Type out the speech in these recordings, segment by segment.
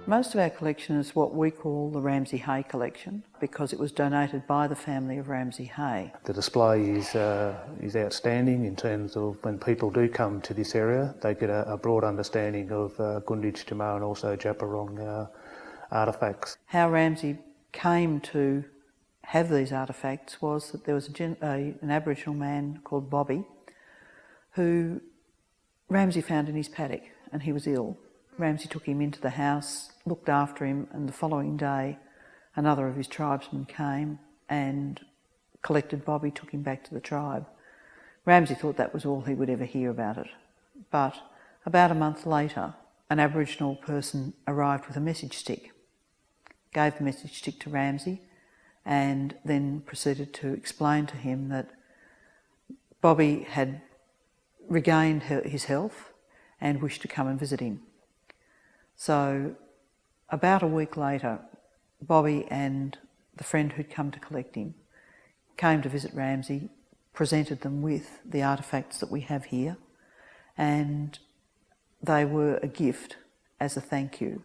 Most of our collection is what we call the Ramsay Hay collection because it was donated by the family of Ramsay Hay. The display is outstanding in terms of when people do come to this area, they get a broad understanding of Gunditj, Jamar and also Djapurrung artefacts. How Ramsay came to have these artefacts was that there was an Aboriginal man called Bobby who Ramsay found in his paddock, and he was ill. Ramsay took him into the house, looked after him, and the following day another of his tribesmen came and collected Bobby, took him back to the tribe. Ramsay thought that was all he would ever hear about it. But about a month later, an Aboriginal person arrived with a message stick, gave the message stick to Ramsay, and then proceeded to explain to him that Bobby had regained his health and wished to come and visit him. So about a week later, Bobby and the friend who'd come to collect him came to visit Ramsay, presented them with the artefacts that we have here, and they were a gift as a thank you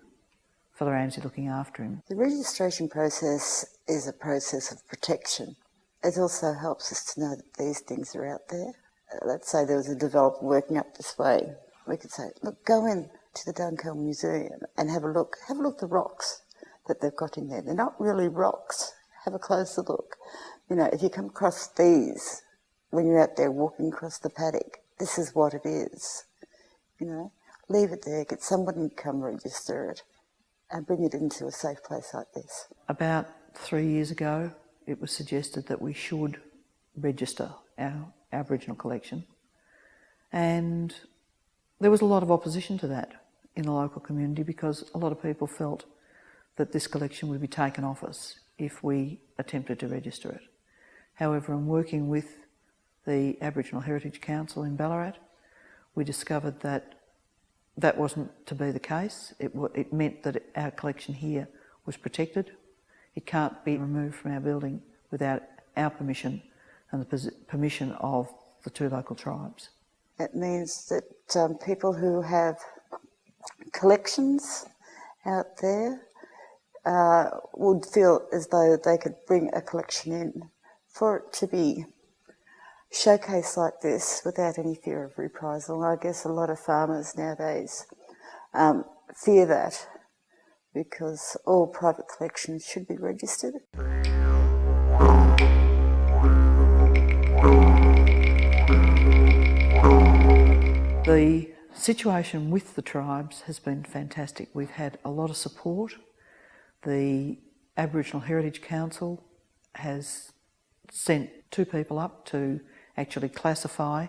for the Ramsay looking after him. The registration process is a process of protection. It also helps us to know that these things are out there. Let's say there was a developer working up this way. We could say, look, go in to the Dunkeld Museum and have a look at the rocks that they've got in there. They're not really rocks. Have a closer look. You know, if you come across these when you're out there walking across the paddock, this is what it is. You know, leave it there, get somebody to come register it and bring it into a safe place like this. About 3 years ago, it was suggested that we should register our Aboriginal collection, and there was a lot of opposition to that in the local community because a lot of people felt that this collection would be taken off us if we attempted to register it. However, in working with the Aboriginal Heritage Council in Ballarat, we discovered that that wasn't to be the case. It meant that our collection here was protected. It can't be removed from our building without our permission and the permission of the two local tribes. It means that people who have collections out there would feel as though they could bring a collection in for it to be showcased like this without any fear of reprisal. I guess a lot of farmers nowadays fear that because all private collections should be registered. The situation with the tribes has been fantastic. We've had a lot of support. The Aboriginal Heritage Council has sent 2 people up to actually classify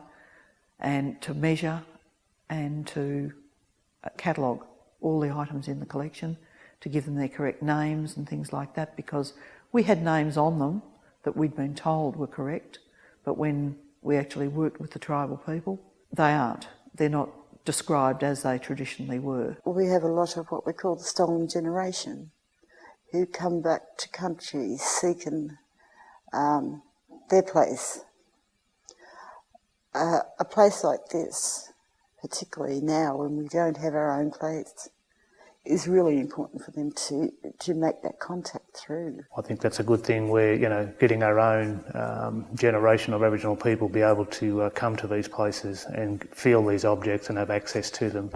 and to measure and to catalogue all the items in the collection, to give them their correct names and things like that, because we had names on them that we'd been told were correct, but when we actually worked with the tribal people, they aren't. They're not described as they traditionally were. We have a lot of what we call the stolen generation who come back to country seeking their place. A place like this, particularly now when we don't have our own place, is really important for them to make that contact through. I think that's a good thing where, you know, getting our own generation of Aboriginal people be able to come to these places and feel these objects and have access to them.